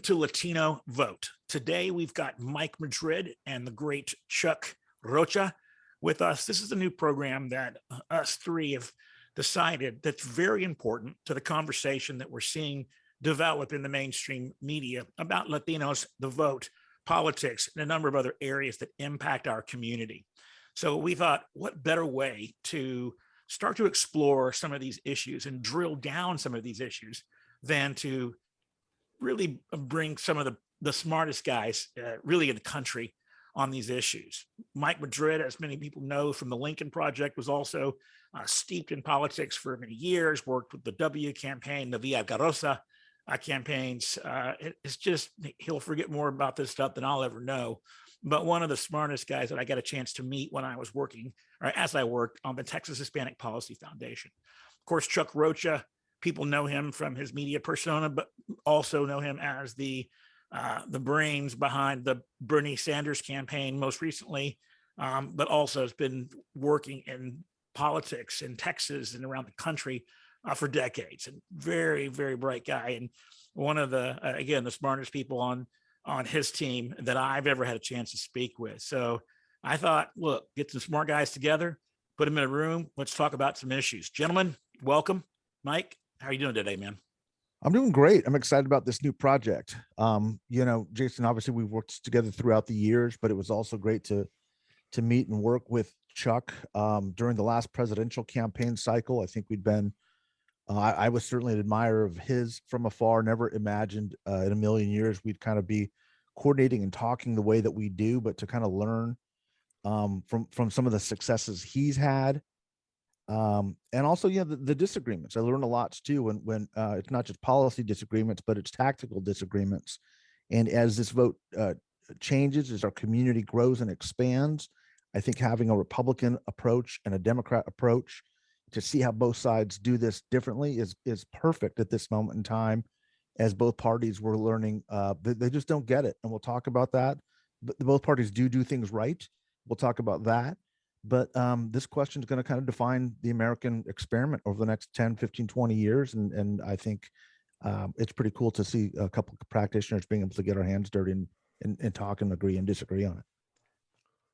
to Latino Vote. Today we've got Mike Madrid and the great Chuck Rocha with us. This is a new program that us three have decided that's very important to the conversation that we're seeing develop in the mainstream media about Latinos, the vote, politics, and a number of other areas that impact our community. So we thought, what better way to start to explore some of these issues and drill down some of these issues than to really bring some of the smartest guys really in the country on these issues. Mike Madrid, as many people know from the Lincoln Project, was also steeped in politics for many years, worked with the W campaign, the Via Garosa campaigns. It's just, he'll forget more about this stuff than I'll ever know. But one of the smartest guys that I got a chance to meet when I was working, or as I worked on the Texas Hispanic Policy Foundation. Of course, Chuck Rocha, people know him from his media persona, but also know him as the brains behind the Bernie Sanders campaign most recently, but also has been working in politics in Texas and around the country for decades. And very, very bright guy. And one of the, again, the smartest people on his team that I've ever had a chance to speak with. So I thought, look, get some smart guys together, put them in a room. Let's talk about some issues. Gentlemen, welcome. Mike, how are you doing today, man? I'm doing great. I'm excited about this new project. Jason, obviously we've worked together throughout the years, but it was also great to meet and work with Chuck during the last presidential campaign cycle. I think we'd been, I was certainly an admirer of his from afar, never imagined in a million years we'd kind of be coordinating and talking the way that we do, but to kind of learn from some of the successes he's had. And also, the disagreements. I learned a lot too when it's not just policy disagreements, but it's tactical disagreements. And as this vote changes, as our community grows and expands, I think having a Republican approach and a Democrat approach to see how both sides do this differently is perfect at this moment in time, as both parties were learning they just don't get it. And we'll talk about that. But both parties do things right. We'll talk about that. But this question is going to kind of define the American experiment over the next 10, 15, 20 years. And I think it's pretty cool to see a couple of practitioners being able to get our hands dirty and talk and agree and disagree on it.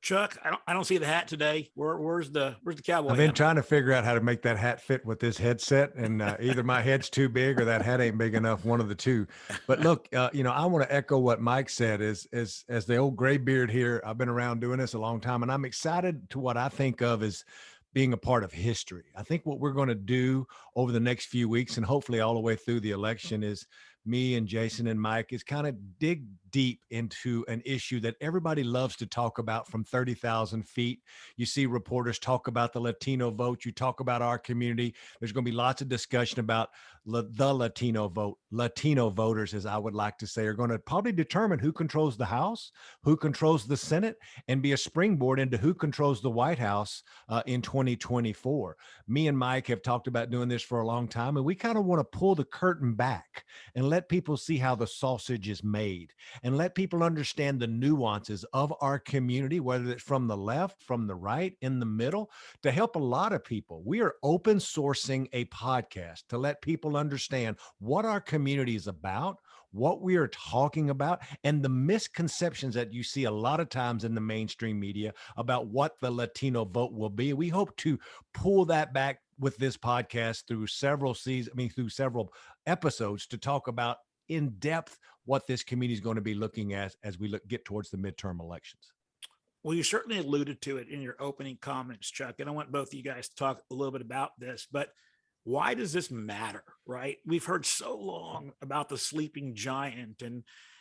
Chuck, I don't see the hat today. Where's the cowboy? I've been trying to figure out how to make that hat fit with this headset, and either my head's too big or that hat ain't big enough. One of the two. But look, I want to echo what Mike said. As the old gray beard here, I've been around doing this a long time, and I'm excited to what I think of as being a part of history. I think what we're going to do over the next few weeks, and hopefully all the way through the election, is me and Jason and Mike is kind of dig deep into an issue that everybody loves to talk about from 30,000 feet. You see reporters talk about the Latino vote. You talk about our community. There's going to be lots of discussion about the Latino vote. Latino voters, as I would like to say, are going to probably determine who controls the House, who controls the Senate, and be a springboard into who controls the White House in 2024. Me and Mike have talked about doing this for a long time, and we kind of want to pull the curtain back and let people see how the sausage is made, and let people understand the nuances of our community, whether it's from the left, from the right, in the middle, to help a lot of people. We are open sourcing a podcast to let people understand what our community is about, what we are talking about, and the misconceptions that you see a lot of times in the mainstream media about what the Latino vote will be. We hope to pull that back with this podcast through several several episodes to talk about in depth what this community is going to be looking at as we get towards the midterm elections. Well, you certainly alluded to it in your opening comments, Chuck, and I want both of you guys to talk a little bit about this, but why does this matter, right? We've heard so long about the sleeping giant,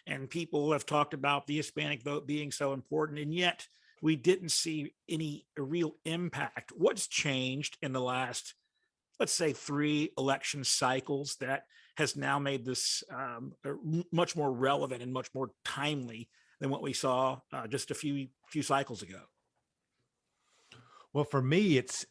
and people have talked about the Hispanic vote being so important, and yet we didn't see any real impact. What's changed in the last, let's say, 3 election cycles that has now made this much more relevant and much more timely than what we saw just a few cycles ago? Well, for me, it's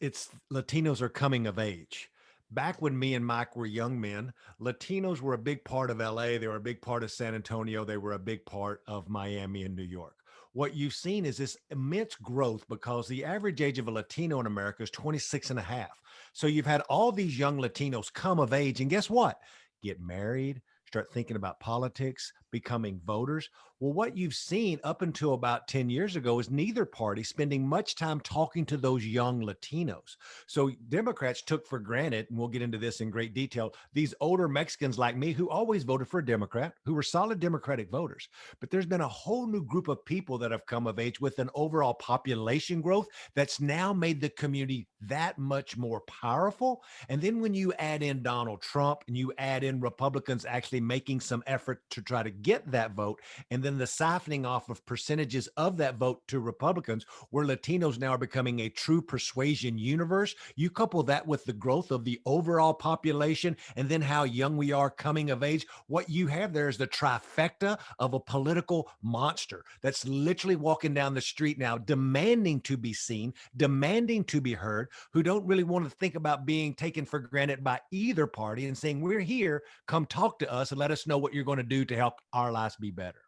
Latinos are coming of age. Back when me and Mike were young men, Latinos were a big part of LA. They were a big part of San Antonio. They were a big part of Miami and New York. What you've seen is this immense growth because the average age of a Latino in America is 26 and a half. So you've had all these young Latinos come of age, and guess what? Get married, start thinking about politics, becoming voters. Well, what you've seen up until about 10 years ago is neither party spending much time talking to those young Latinos. So Democrats took for granted, and we'll get into this in great detail, these older Mexicans like me who always voted for a Democrat, who were solid Democratic voters. But there's been a whole new group of people that have come of age with an overall population growth that's now made the community that much more powerful. And then when you add in Donald Trump and you add in Republicans actually making some effort to try to get that vote, and then the siphoning off of percentages of that vote to Republicans, where Latinos now are becoming a true persuasion universe, you couple that with the growth of the overall population and then how young we are coming of age, what you have there is the trifecta of a political monster that's literally walking down the street now, demanding to be seen, demanding to be heard, who don't really want to think about being taken for granted by either party and saying, we're here, come talk to us and let us know what you're going to do to help our lives be better.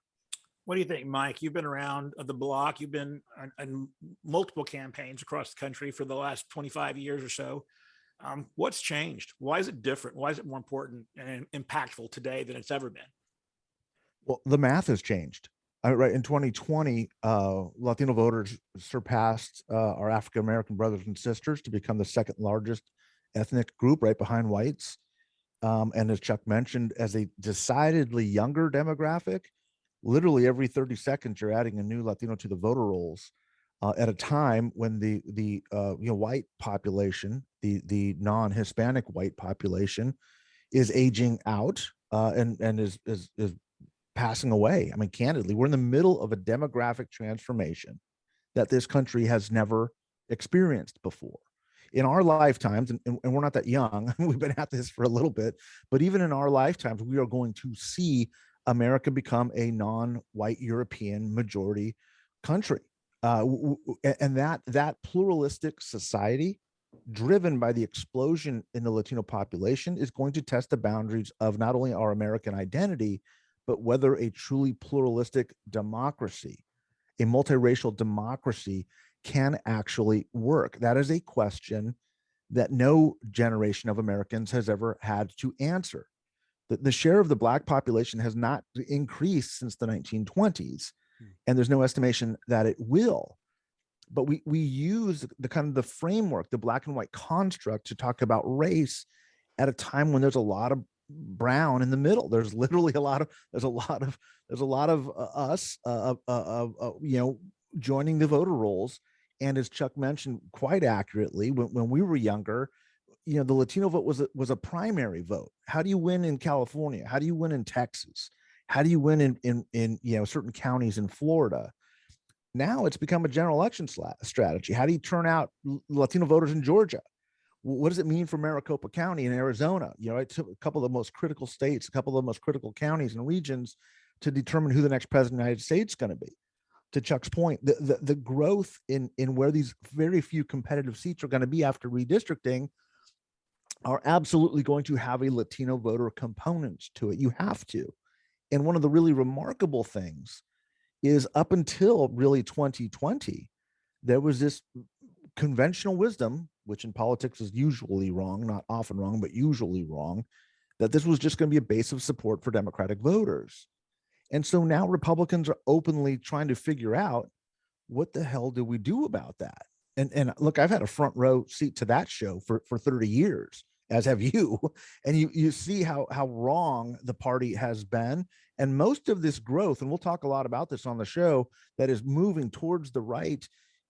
What do you think, Mike? You've been around the block. You've been in multiple campaigns across the country for the last 25 years or so. What's changed? Why is it different? Why is it more important and impactful today than it's ever been? Well, the math has changed. Right in 2020, Latino voters surpassed our African American brothers and sisters to become the second largest ethnic group, right behind whites. And as Chuck mentioned, as a decidedly younger demographic, literally every 30 seconds you're adding a new Latino to the voter rolls, at a time when the white population, the non-Hispanic white population, is aging out, and is passing away. I mean, candidly, we're in the middle of a demographic transformation that this country has never experienced before. In our lifetimes, and we're not that young, we've been at this for a little bit, but even in our lifetimes, we are going to see America become a non-white European majority country. And that pluralistic society, driven by the explosion in the Latino population, is going to test the boundaries of not only our American identity, but whether a truly pluralistic democracy, a multiracial democracy, can actually work. That is a question that no generation of Americans has ever had to answer. The share of the Black population has not increased since the 1920s, and there's no estimation that it will. But we use the kind of the framework, the black and white construct, to talk about race at a time when there's a lot of brown in the middle. There's literally a lot of us, joining the voter rolls. And as Chuck mentioned quite accurately, when we were younger, the Latino vote was a primary vote. How do you win in California? How do you win in Texas? How do you win in certain counties in Florida? Now it's become a general election strategy. How do you turn out Latino voters in Georgia? What does it mean for Maricopa County in Arizona? It took a couple of the most critical states, a couple of the most critical counties and regions to determine who the next president of the United States is going to be. To Chuck's point, the growth in where these very few competitive seats are going to be after redistricting are absolutely going to have a Latino voter component to it. You have to. And one of the really remarkable things is, up until really 2020, there was this conventional wisdom, which in politics is usually wrong, not often wrong, but usually wrong, that this was just going to be a base of support for Democratic voters. And so now Republicans are openly trying to figure out, what the hell do we do about that? And look, I've had a front row seat to that show for 30 years, as have you. And you see how wrong the party has been. And most of this growth, and we'll talk a lot about this on the show, that is moving towards the right,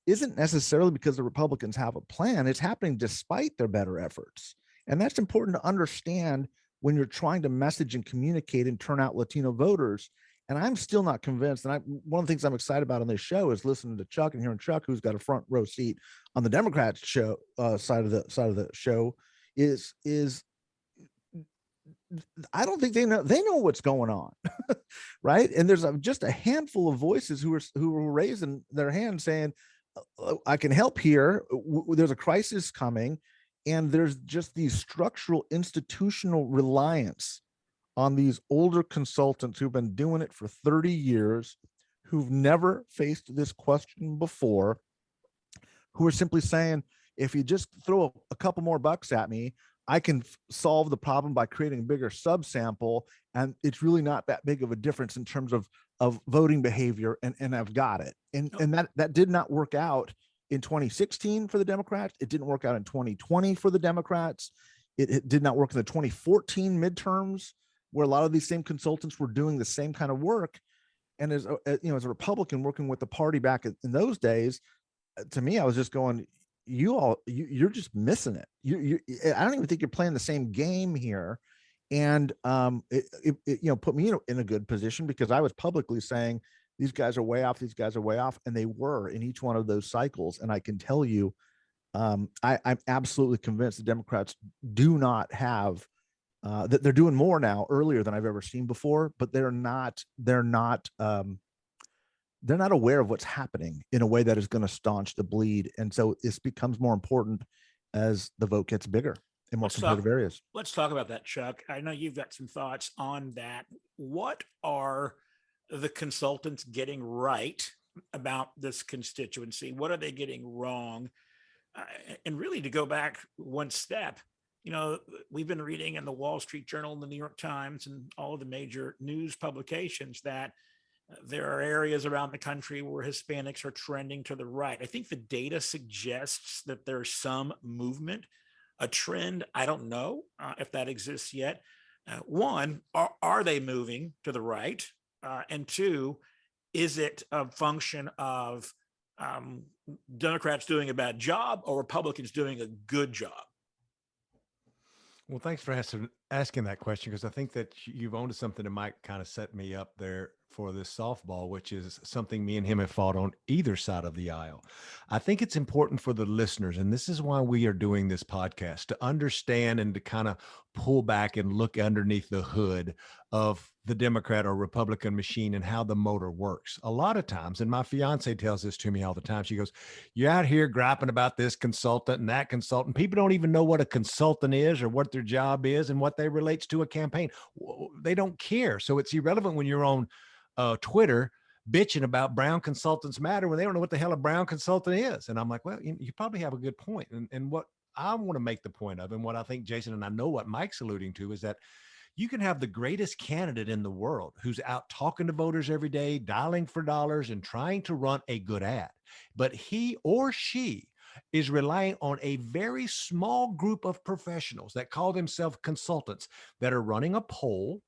isn't necessarily because the Republicans have a plan. It's happening despite their better efforts. And that's important to understand when you're trying to message and communicate and turn out Latino voters. And I'm still not convinced. And one of the things I'm excited about on this show is listening to Chuck and hearing Chuck, who's got a front row seat on the Democrats show side of the show, is I don't think they know what's going on, right? And there's just a handful of voices who were raising their hand saying, I can help here. There's a crisis coming, and there's just these structural institutional reliance on these older consultants who've been doing it for 30 years, who've never faced this question before, who are simply saying, if you just throw a couple more bucks at me, I can solve the problem by creating a bigger subsample, and it's really not that big of a difference in terms of voting behavior, and I've got it. And that did not work out in 2016 for the Democrats. It didn't work out in 2020 for the Democrats. It did not work in the 2014 midterms, where a lot of these same consultants were doing the same kind of work. And as as a Republican working with the party back in those days, to me, I was just going, you're just missing it. I don't even think you're playing the same game here. And it put me in a good position, because I was publicly saying these guys are way off, and they were in each one of those cycles. And I can tell you, I'm absolutely convinced the Democrats do not have that. They're doing more now earlier than I've ever seen before, but they're not aware of what's happening in a way that is going to staunch the bleed. And so this becomes more important as the vote gets bigger in more competitive areas. Let's talk about that, Chuck. I know you've got some thoughts on that. What are the consultants getting right about this constituency? What are they getting wrong? And really, to go back one step, we've been reading in the Wall Street Journal and the New York Times and all of the major news publications that there are areas around the country where Hispanics are trending to the right. I think the data suggests that there's some movement, a trend. I don't know if that exists yet. One, are they moving to the right? And two, is it a function of Democrats doing a bad job or Republicans doing a good job? Well, thanks for asking that question, because I think that you've owned something that might kind of set me up there for this softball, which is something me and him have fought on either side of the aisle. I think it's important for the listeners, and this is why we are doing this podcast, to understand and to kind of pull back and look underneath the hood of the Democrat or Republican machine and how the motor works. A lot of times, and my fiance tells this to me all the time, she goes, "You're out here griping about this consultant and that consultant. People don't even know what a consultant is or what their job is and what they relates to a campaign. They don't care. So it's irrelevant when you're on Twitter bitching about brown consultants matter when they don't know what the hell a brown consultant is." And I'm like, well, you probably have a good point. And what I want to make the point of, and what I think Jason, and I know what Mike's alluding to, is that you can have the greatest candidate in the world who's out talking to voters every day, dialing for dollars and trying to run a good ad, but he or she is relying on a very small group of professionals that call themselves consultants that are running a poll.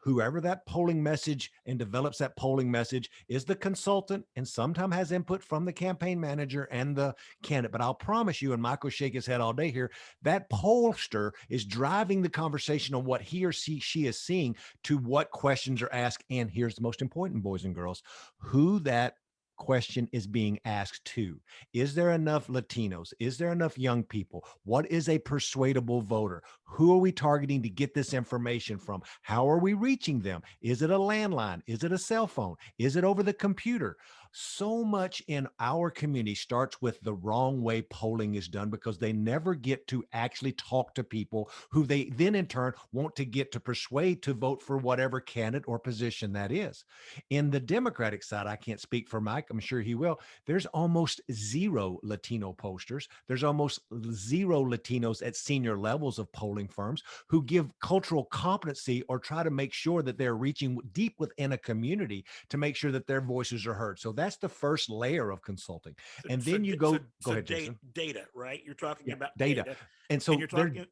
Whoever that polling message and develops that polling message is the consultant, and sometimes has input from the campaign manager and the candidate. But I'll promise you, and Michael shake his head all day here, that pollster is driving the conversation on what he or she is seeing, to what questions are asked. And here's the most important, boys and girls, who that question is being asked to. Is there enough Latinos? Is there enough young people? What is a persuadable voter? Who are we targeting to get this information from? How are we reaching them? Is it a landline? Is it a cell phone? Is it over the computer? So much in our community starts with the wrong way polling is done, because they never get to actually talk to people who they then in turn want to get to persuade to vote for whatever candidate or position that is. In the Democratic side, I can't speak for Mike, I'm sure he will, there's almost zero Latino posters. There's almost zero Latinos at senior levels of polling firms who give cultural competency or try to make sure that they're reaching deep within a community to make sure that their voices are heard. So that's the first layer of consulting. And then you go ahead, Jason. Data, right? You're talking about data. data. And so you're talking,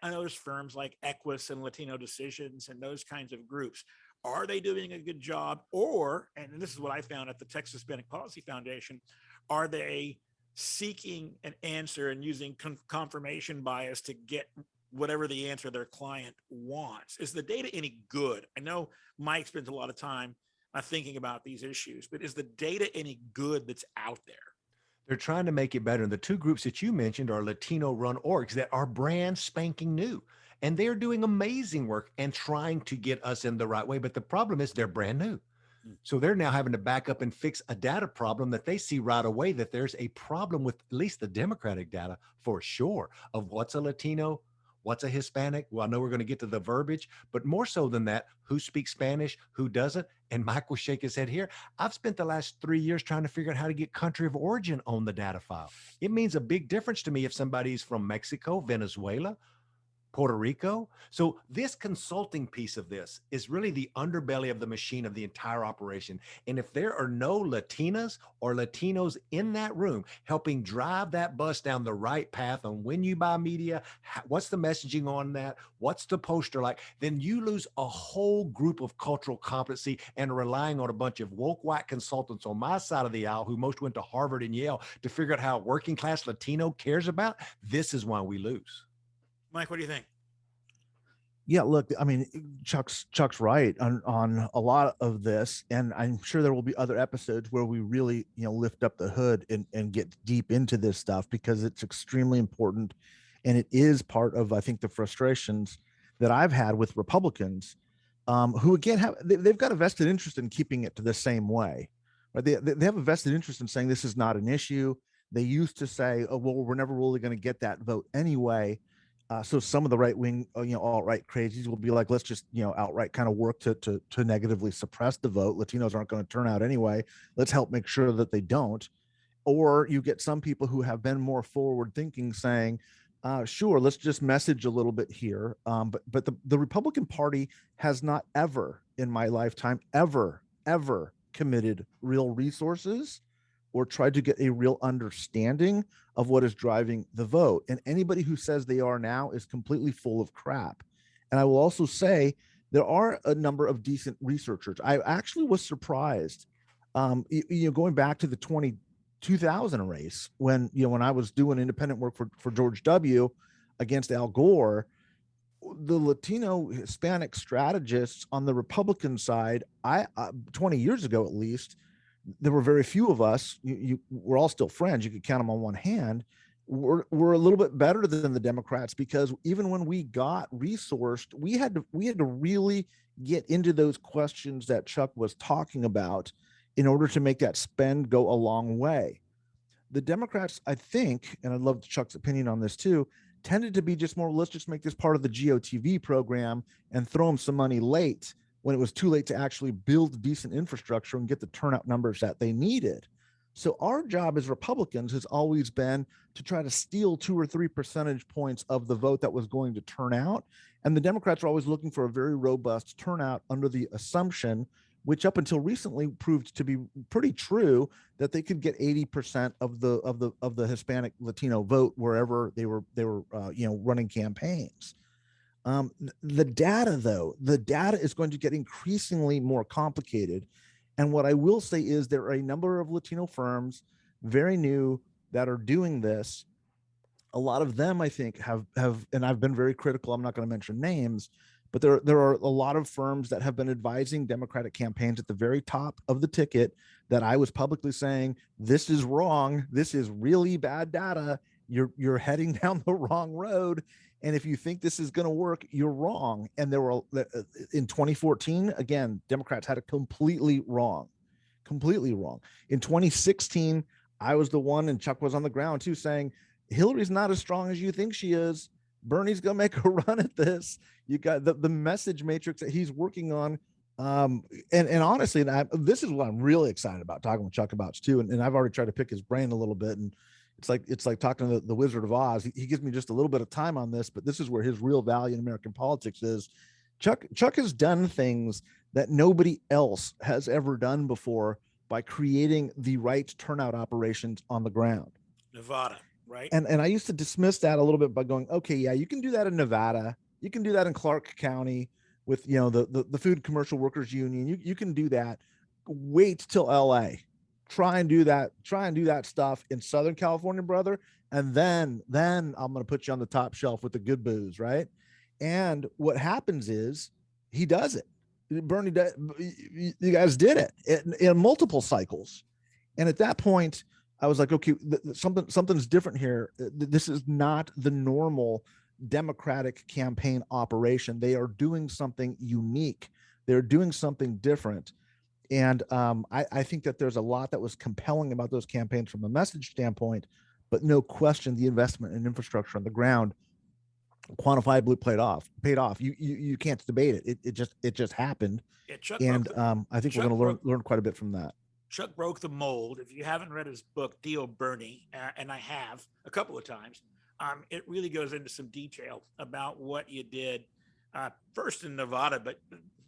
I know there's firms like Equus and Latino Decisions and those kinds of groups. Are they doing a good job? Or, and this is what I found at the Texas Hispanic Policy Foundation, are they seeking an answer and using confirmation bias to get whatever the answer their client wants? Is the data any good? I know Mike spends a lot of time thinking about these issues, but is the data any good that's out there? They're trying to make it better. And the two groups that you mentioned are Latino run orgs that are brand spanking new. And they're doing amazing work and trying to get us in the right way. But the problem is they're brand new. So they're now having to back up and fix a data problem that they see right away, that there's a problem with at least the Democratic data for sure of what's a Latino, what's a Hispanic. Well, I know we're going to get to the verbiage, but more so than that, who speaks Spanish, who doesn't. And Mike will shake his head here. I've spent the last 3 years trying to figure out how to get country of origin on the data file. It means a big difference to me if somebody's from Mexico, Venezuela, Puerto Rico. So this consulting piece of this is really the underbelly of the machine of the entire operation. And if there are no Latinas or Latinos in that room helping drive that bus down the right path on when you buy media, what's the messaging on that, what's the poster like, then you lose a whole group of cultural competency and relying on a bunch of woke white consultants on my side of the aisle who most went to Harvard and Yale to figure out how a working class Latino cares about. This is why we lose. Mike, what do you think? Yeah, look, I mean, Chuck's right on a lot of this, and I'm sure there will be other episodes where we really, lift up the hood and get deep into this stuff, because it's extremely important, and it is part of, I think, the frustrations that I've had with Republicans, who again they've got a vested interest in keeping it to the same way, right? They have a vested interest in saying this is not an issue. They used to say, oh, well, we're never really going to get that vote anyway. So some of the right wing, alt-right crazies will be like, let's just, outright kind of work to negatively suppress the vote. Latinos aren't going to turn out anyway. Let's help make sure that they don't. Or you get some people who have been more forward thinking saying, sure, let's just message a little bit here. But the Republican Party has not ever in my lifetime, ever committed real resources or tried to get a real understanding of what is driving the vote. And anybody who says they are now is completely full of crap. And I will also say there are a number of decent researchers. I actually was surprised, going back to the 2000 race when I was doing independent work for George W. against Al Gore. The Latino Hispanic strategists on the Republican side, 20 years ago at least, there were very few of us. We're all still friends. You could count them on one hand. We're a little bit better than the Democrats, because even when we got resourced, we had to really get into those questions that Chuck was talking about in order to make that spend go a long way. The Democrats, I think, and I'd love Chuck's opinion on this too, tended to be just more, let's just make this part of the GOTV program and throw them some money late when it was too late to actually build decent infrastructure and get the turnout numbers that they needed. So our job as Republicans has always been to try to steal 2 or 3 percentage points of the vote that was going to turn out. And the Democrats are always looking for a very robust turnout under the assumption, which up until recently proved to be pretty true, that they could get 80% of the Hispanic Latino vote wherever they were running campaigns. The data is going to get increasingly more complicated. And what I will say is there are a number of Latino firms, very new, that are doing this. A lot of them, I think, have, and I've been very critical. I'm not going to mention names, but there are a lot of firms that have been advising Democratic campaigns at the very top of the ticket that I was publicly saying, this is wrong. This is really bad data. You're heading down the wrong road. And if you think this is going to work, you're wrong. And there were, in 2014, again, Democrats had it completely wrong. In 2016, I was the one, and Chuck was on the ground too, saying, Hillary's not as strong as you think she is. Bernie's going to make a run at this. You got the message matrix that he's working on. And honestly, this is what I'm really excited about talking with Chuck about too. And I've already tried to pick his brain a little bit, and it's like talking to the Wizard of Oz. He gives me just a little bit of time on this, but this is where his real value in American politics is. Chuck has done things that nobody else has ever done before by creating the right turnout operations on the ground. Nevada, right? And I used to dismiss that a little bit by going, okay, yeah, you can do that in Nevada. You can do that in Clark County with, the Food Commercial Workers Union. You can do that. Wait till LA. Try and do that stuff in Southern California, brother. And then I'm going to put you on the top shelf with the good booze, right? And what happens is he does it. Bernie, you guys did it in multiple cycles. And at that point, I was like, okay, something's different here. This is not the normal Democratic campaign operation. They are doing something unique. They're doing something different. And I think that there's a lot that was compelling about those campaigns from a message standpoint, but no question, the investment in infrastructure on the ground quantifiably paid off. You can't debate it. It just happened. Yeah, Chuck and I think we're going to learn quite a bit from that. Chuck broke the mold. If you haven't read his book, Deal Bernie, and I have a couple of times, it really goes into some detail about what you did first in Nevada, but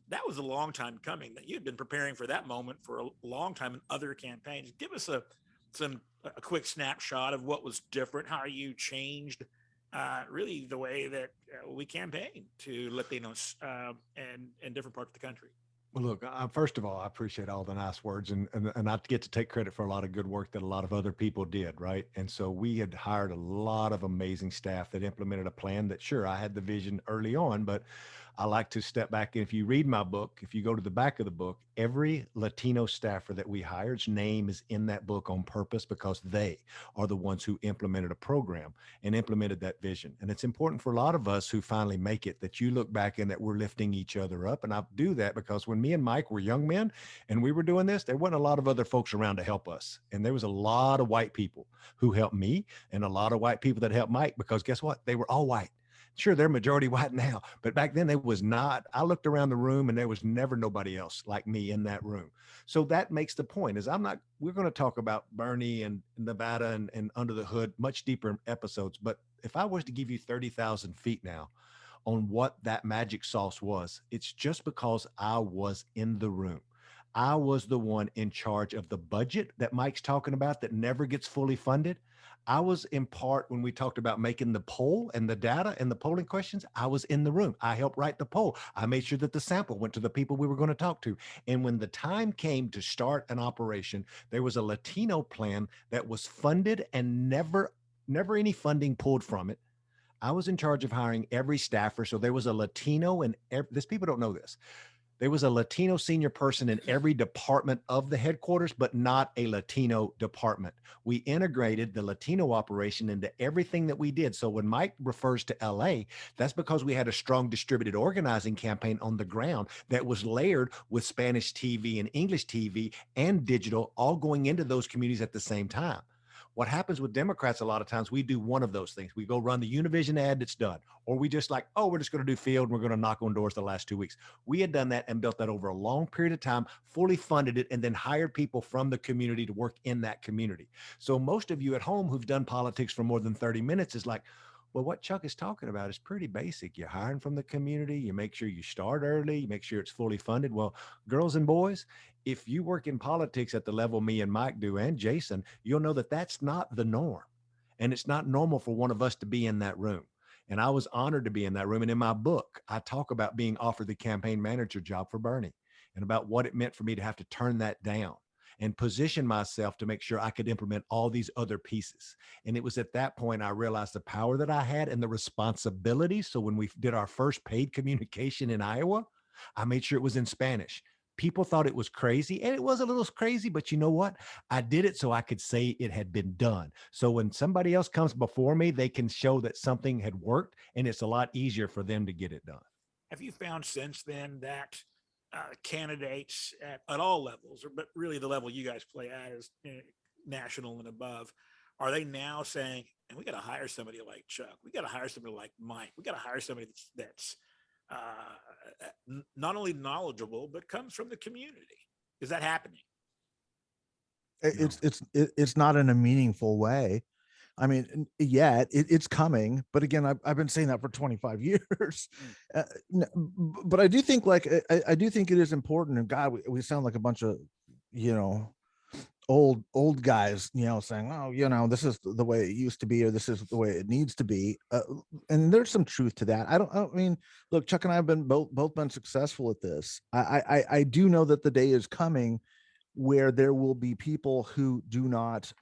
that was a long time coming. That you had been preparing for that moment for a long time in other campaigns. Give us a quick snapshot of what was different, how you changed really the way that we campaign to Latinos in different parts of the country. Well, look, first of all, I appreciate all the nice words, and I get to take credit for a lot of good work that a lot of other people did, right? And so we had hired a lot of amazing staff that implemented a plan that, sure, I had the vision early on, but I like to step back. And if you read my book, if you go to the back of the book, every Latino staffer that we hired's name is in that book on purpose because they are the ones who implemented a program and implemented that vision. And it's important for a lot of us who finally make it that you look back and that we're lifting each other up. And I do that because when me and Mike were young men and we were doing this, there wasn't a lot of other folks around to help us. And there was a lot of white people who helped me and a lot of white people that helped Mike because guess what? They were all white. Sure, they're majority white now, but back then they was not. I looked around the room and there was never nobody else like me in that room. So that makes the point is we're going to talk about Bernie and Nevada and under the hood much deeper in episodes. But if I was to give you 30,000 feet now on what that magic sauce was, it's just because I was in the room. I was the one in charge of the budget that Mike's talking about that never gets fully funded. I was in part when we talked about making the poll and the data and the polling questions, I was in the room. I helped write the poll. I made sure that the sample went to the people we were going to talk to. And when the time came to start an operation, there was a Latino plan that was funded and never any funding pulled from it. I was in charge of hiring every staffer. So there was a Latino and this people don't know this. There was a Latino senior person in every department of the headquarters, but not a Latino department. We integrated the Latino operation into everything that we did. So when Mike refers to LA, that's because we had a strong distributed organizing campaign on the ground that was layered with Spanish TV and English TV and digital, all going into those communities at the same time. What happens with Democrats a lot of times, we do one of those things. We go run the Univision ad that's done, or we just like, oh, we're just going to do field and we're going to knock on doors the last 2 weeks. We had done that and built that over a long period of time, fully funded it, and then hired people from the community to work in that community. So most of you at home who've done politics for more than 30 minutes is like, well, what Chuck is talking about is pretty basic. You're hiring from the community. You make sure you start early. You make sure it's fully funded. Well, girls and boys, if you work in politics at the level me and Mike do and Jason, you'll know that that's not the norm. And it's not normal for one of us to be in that room. And I was honored to be in that room. And in my book, I talk about being offered the campaign manager job for Bernie and about what it meant for me to have to turn that down and position myself to make sure I could implement all these other pieces. And it was at that point I realized the power that I had and the responsibility. So when we did our first paid communication in Iowa, I made sure it was in Spanish. People thought it was crazy, and it was a little crazy, but you know what? I did it so I could say it had been done. So when somebody else comes before me, they can show that something had worked, and it's a lot easier for them to get it done. Have you found since then that candidates at all levels, but really the level you guys play at is national and above, are they now saying, and we got to hire somebody like Chuck, we got to hire somebody like Mike, we got to hire somebody that's not only knowledgeable but comes from the community? Is that happening? It's not in a meaningful way. I mean, yeah, it's coming, but again, I've been saying that for 25 years. But I do think I do think it is important. And God, we sound like a bunch of, old guys, saying, oh, this is the way it used to be, or this is the way it needs to be. And there's some truth to that. I mean, look, Chuck and I have been both been successful at this. I do know that the day is coming where there will be people who do not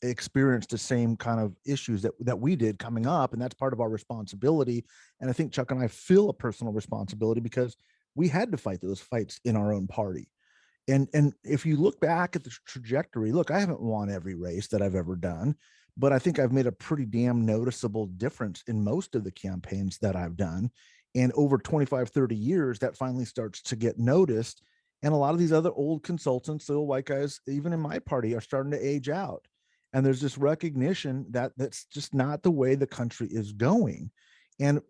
experience the same kind of issues that we did coming up, and that's part of our responsibility. And I think Chuck and I feel a personal responsibility because we had to fight those fights in our own party. And if you look back at the trajectory, look, I haven't won every race that I've ever done, but I think I've made a pretty damn noticeable difference in most of the campaigns that I've done. And over 25, 30 years, that finally starts to get noticed. And a lot of these other old consultants, the old white guys, even in my party, are starting to age out. And there's this recognition that that's just not the way the country is going. And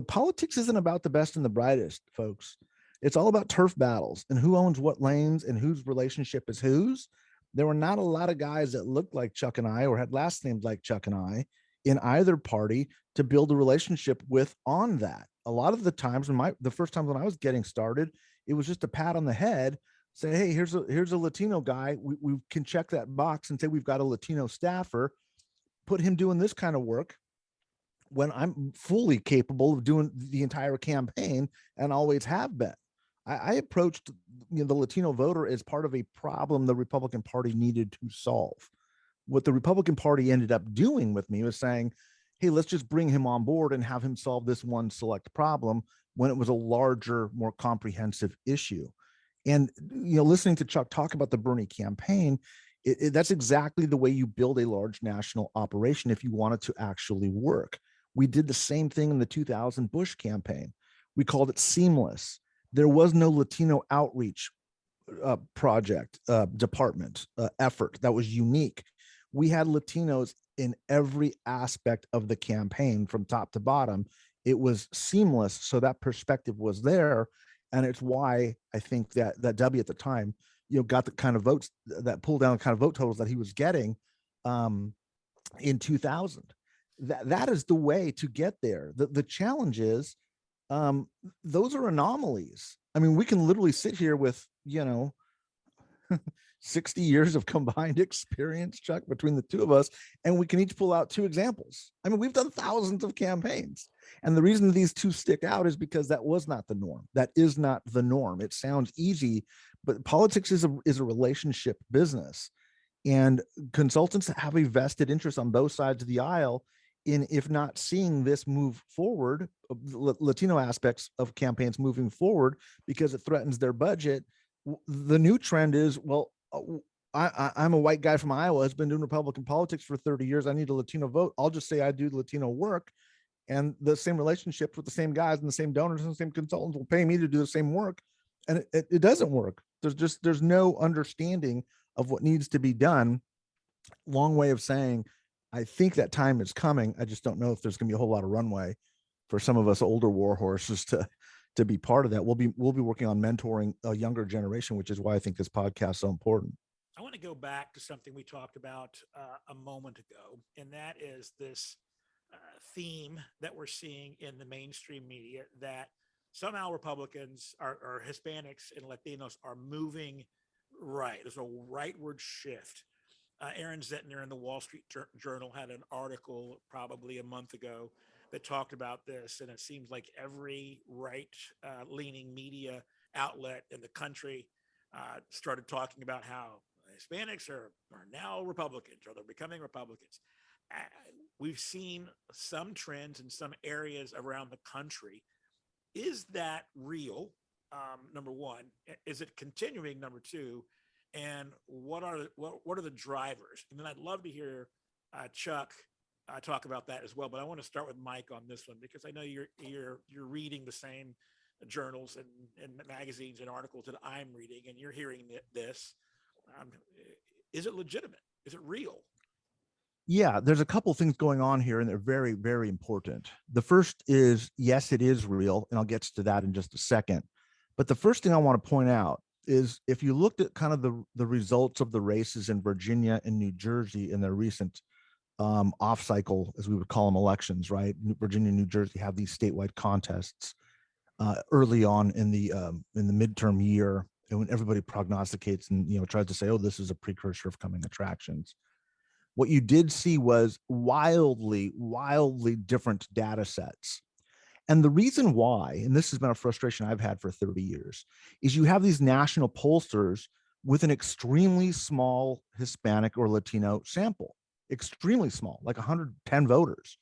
politics isn't about the best and the brightest, folks. It's all about turf battles and who owns what lanes and whose relationship is whose. There were not a lot of guys that looked like Chuck and I or had last names like Chuck and I in either party to build a relationship with on that. A lot of the times the first time when I was getting started, it was just a pat on the head, say, hey, here's a Latino guy. We can check that box and say we've got a Latino staffer, put him doing this kind of work when I'm fully capable of doing the entire campaign and always have been. I approached the Latino voter as part of a problem the Republican Party needed to solve. What the Republican Party ended up doing with me was saying, hey, let's just bring him on board and have him solve this one select problem, when it was a larger, more comprehensive issue. And listening to Chuck talk about the Bernie campaign, that's exactly the way you build a large national operation if you want it to actually work. We did the same thing in the 2000 Bush campaign. We called it seamless. There was no Latino outreach project, department, effort that was unique. We had Latinos in every aspect of the campaign from top to bottom. It was seamless. So that perspective was there. And it's why I think that W at the time, got the kind of votes that pulled down the kind of vote totals that he was getting in 2000. That is the way to get there. The challenge is, those are anomalies. I mean, we can literally sit here with, 60 years of combined experience, Chuck, between the two of us, and we can each pull out two examples. I mean, we've done thousands of campaigns. And the reason these two stick out is because that was not the norm. That is not the norm. It sounds easy, but politics is a relationship business. And consultants have a vested interest on both sides of the aisle in, if not seeing this move forward, Latino aspects of campaigns moving forward, because it threatens their budget. The new trend is, well, I'm a white guy from Iowa, has been doing Republican politics for 30 years. I need a Latino vote. I'll just say I do Latino work, and the same relationships with the same guys and the same donors and the same consultants will pay me to do the same work. And it doesn't work. There's no understanding of what needs to be done. Long way of saying, I think that time is coming. I just don't know if there's going to be a whole lot of runway for some of us older war horses to be part of that. We'll be working on mentoring a younger generation, which is why I think this podcast is so important. I want to go back to something we talked about a moment ago, and that is this theme that we're seeing in the mainstream media, that somehow Republicans or Hispanics and Latinos are moving right. There's a rightward shift. Aaron Zentner in the Wall Street Journal had an article probably a month ago that talked about this, and it seems like every right-leaning media outlet in the country started talking about how Hispanics are now Republicans, or they're becoming Republicans. We've seen some trends in some areas around the country. Is that real? Number one, is it continuing? Number two, and what are the drivers? And then I'd love to hear Chuck talk about that as well. But I want to start with Mike on this one, because I know you're reading the same journals and magazines and articles that I'm reading, and you're hearing this. Is it legitimate? Is it real? Yeah, there's a couple things going on here, and they're very, very important. The first is, yes, it is real, and I'll get to that in just a second. But the first thing I want to point out is, if you looked at kind of the results of the races in Virginia and New Jersey in their recent off-cycle, as we would call them, elections, right? Virginia and New Jersey have these statewide contests early on in the midterm year, and when everybody prognosticates and tries to say, oh, this is a precursor of coming attractions. What you did see was wildly different data sets. And the reason why, and this has been a frustration I've had for 30 years, is you have these national pollsters with an extremely small Hispanic or Latino sample, extremely small, like 110 voters.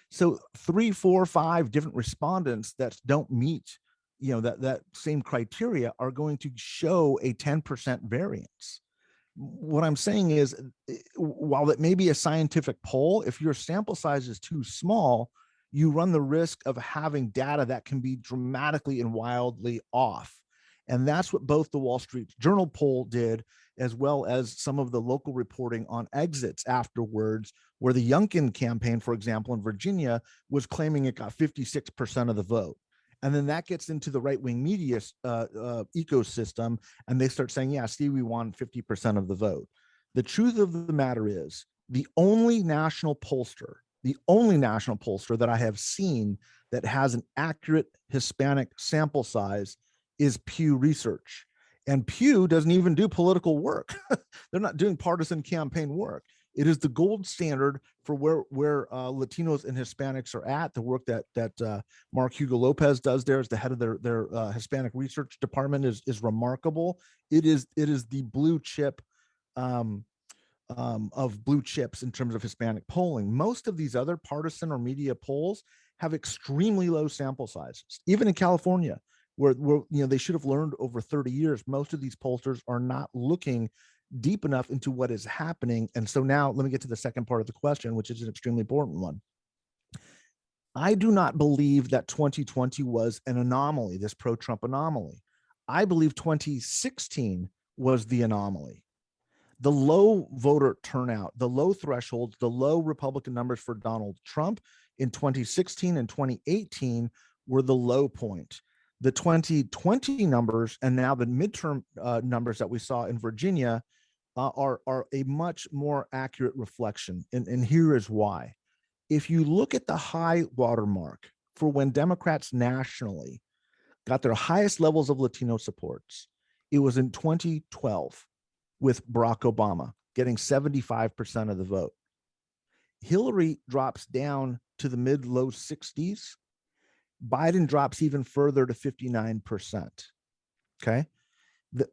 So 3, 4, 5 different respondents that don't meet, that same criteria are going to show a 10% variance. What I'm saying is, while it may be a scientific poll, if your sample size is too small, you run the risk of having data that can be dramatically and wildly off. And that's what both the Wall Street Journal poll did, as well as some of the local reporting on exits afterwards, where the Youngkin campaign, for example, in Virginia, was claiming it got 56% of the vote. And then that gets into the right-wing media ecosystem, and they start saying, yeah, Steve, we won 50% of the vote. The truth of the matter is, the only national pollster The only national pollster that I have seen that has an accurate Hispanic sample size is Pew Research. And Pew doesn't even do political work. They're not doing partisan campaign work. It is the gold standard for where Latinos and Hispanics are at. The work that Mark Hugo Lopez does there as the head of their Hispanic research department is remarkable. It is the blue chip of blue chips in terms of Hispanic polling. Most of these other partisan or media polls have extremely low sample sizes. Even in California, where they should have learned over 30 years, most of these pollsters are not looking deep enough into what is happening. And so now let me get to the second part of the question, which is an extremely important one. I do not believe that 2020 was an anomaly, this pro-Trump anomaly. I believe 2016 was the anomaly. The low voter turnout, the low thresholds, the low Republican numbers for Donald Trump in 2016 and 2018 were the low point. The 2020 numbers and now the midterm numbers that we saw in Virginia are a much more accurate reflection. And here is why. If you look at the high watermark for when Democrats nationally got their highest levels of Latino supports, it was in 2012 with Barack Obama getting 75% of the vote. Hillary drops down to the mid-low 60s. Biden drops even further to 59%. Okay.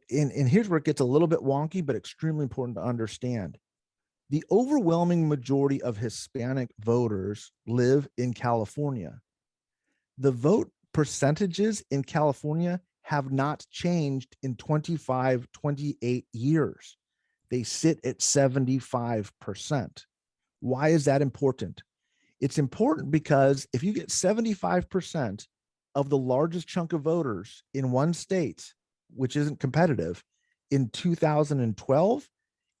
And here's where it gets a little bit wonky, but extremely important to understand. The overwhelming majority of Hispanic voters live in California. The vote percentages in California have not changed in 25, 28 years. They sit at 75%. Why is that important? It's important because if you get 75% of the largest chunk of voters in one state, which isn't competitive, in 2012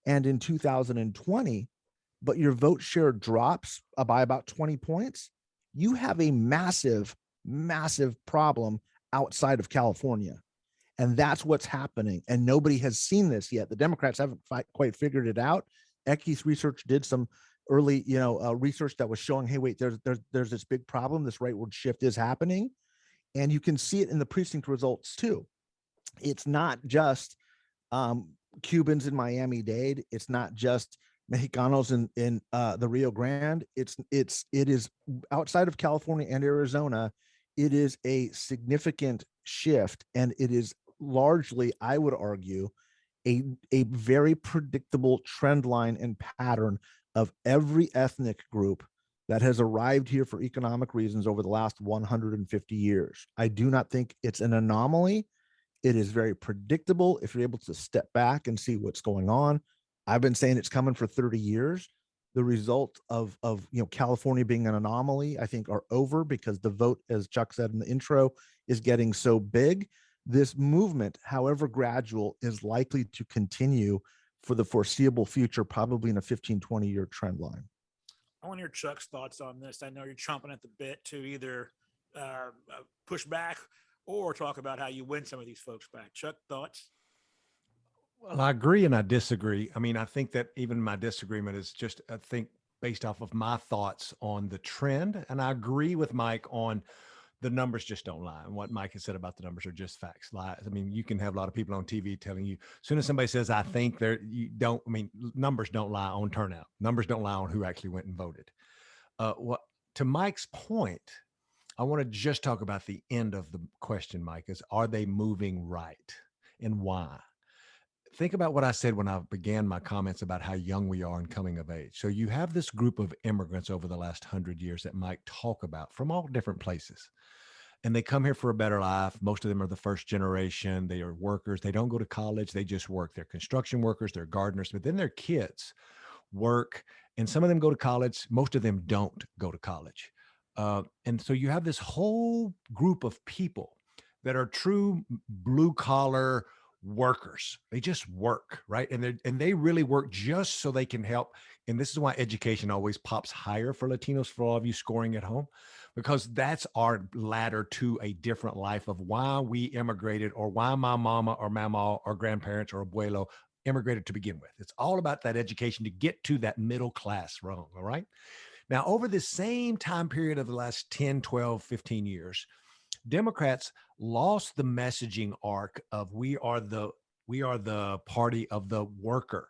and in 2020, but your vote share drops by about 20 points, you have a massive, massive problem outside of California. And that's what's happening. And nobody has seen this yet. The Democrats haven't quite figured it out. Eckes Research did some early, research that was showing, hey, wait, there's this big problem. This rightward shift is happening. And you can see it in the precinct results too. It's not just Cubans in Miami-Dade. It's not just Mexicanos in the Rio Grande. It is outside of California and Arizona. It is a significant shift, and it is largely, I would argue, a very predictable trend line and pattern of every ethnic group that has arrived here for economic reasons over the last 150 years. I do not think it's an anomaly. It is very predictable if you're able to step back and see what's going on. I've been saying it's coming for 30 years. The result of California being an anomaly, I think, are over because the vote, as Chuck said in the intro, is getting so big. This movement, however gradual, is likely to continue for the foreseeable future, probably in a 15, 20-year trend line. I want to hear Chuck's thoughts on this. I know you're chomping at the bit to either push back or talk about how you win some of these folks back. Chuck, thoughts? Well, I agree and I disagree. I mean, I think that even my disagreement is just, I think, based off of my thoughts on the trend. And I agree with Mike on the numbers just don't lie. And what Mike has said about the numbers are just facts. Lies. I mean, you can have a lot of people on TV telling you, as soon as somebody says, I think numbers don't lie on turnout. Numbers don't lie on who actually went and voted. To Mike's point, I want to just talk about the end of the question, Mike, is are they moving right and why? Think about what I said when I began my comments about how young we are and coming of age. So you have this group of immigrants over the last 100 years that Mike talk about from all different places. And they come here for a better life. Most of them are the first generation. They are workers. They don't go to college. They just work. They're construction workers. They're gardeners. But then their kids work. And some of them go to college. Most of them don't go to college. And so you have this whole group of people that are true blue collar workers. They just work, right? And they really work just so they can help. And this is why education always pops higher for Latinos, for all of you scoring at home, because that's our ladder to a different life of why we immigrated, or why my mama or mama or grandparents or abuelo immigrated to begin with. It's all about that education to get to that middle class rung. All right. Now, over this same time period of the last 10, 12, 15 years, Democrats lost the messaging arc of we are the party of the worker.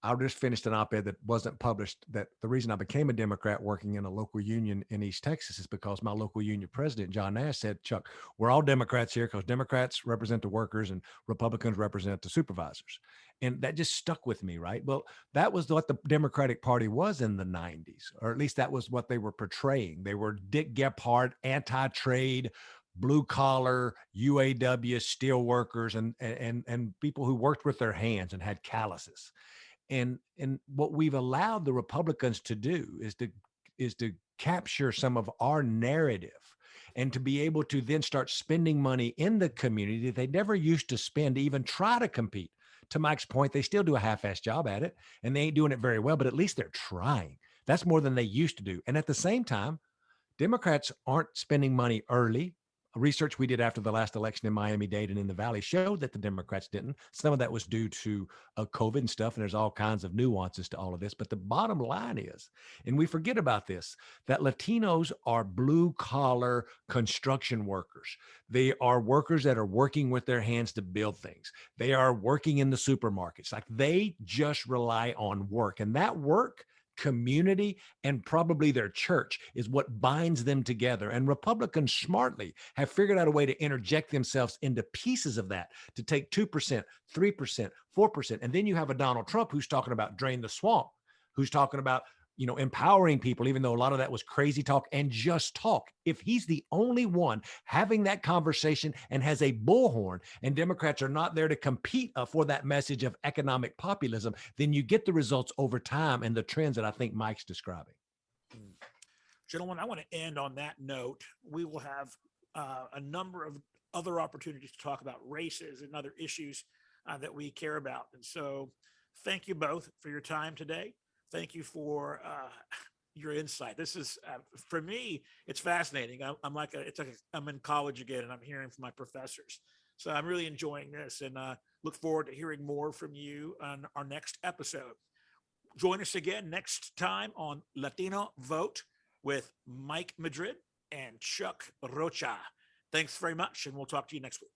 I just finished an op-ed that wasn't published, that the reason I became a Democrat working in a local union in East Texas is because my local union president, John Nash, said, Chuck, we're all Democrats here because Democrats represent the workers and Republicans represent the supervisors. And that just stuck with me, right? Well, that was what the Democratic Party was in the 90s, or at least that was what they were portraying. They were Dick Gephardt, anti-trade, blue collar, UAW, steel workers, and people who worked with their hands and had calluses. And what we've allowed the Republicans to do is to capture some of our narrative and to be able to then start spending money in the community that they never used to spend to even try to compete. To Mike's point, they still do a half-assed job at it, and they ain't doing it very well, but at least they're trying. That's more than they used to do. And at the same time, Democrats aren't spending money early. Research we did after the last election in Miami-Dade and in the Valley showed that the Democrats didn't. Some of that was due to COVID and stuff, and there's all kinds of nuances to all of this. But the bottom line is, and we forget about this, that Latinos are blue-collar construction workers. They are workers that are working with their hands to build things. They are working in the supermarkets. Like, they just rely on work, and that work, community, and probably their church is what binds them together. And Republicans smartly have figured out a way to interject themselves into pieces of that, to take 2%, 3%, 4%. And then you have a Donald Trump who's talking about drain the swamp, who's talking about, empowering people, even though a lot of that was crazy talk and just talk. If he's the only one having that conversation and has a bullhorn, and Democrats are not there to compete for that message of economic populism, then you get the results over time and the trends that I think Mike's describing. Gentlemen, I want to end on that note. We will have a number of other opportunities to talk about races and other issues that we care about. And so thank you both for your time today. Thank you for your insight. This is, for me, it's fascinating. I'm in college again, and I'm hearing from my professors. So I'm really enjoying this, and look forward to hearing more from you on our next episode. Join us again next time on Latino Vote with Mike Madrid and Chuck Rocha. Thanks very much, and we'll talk to you next week.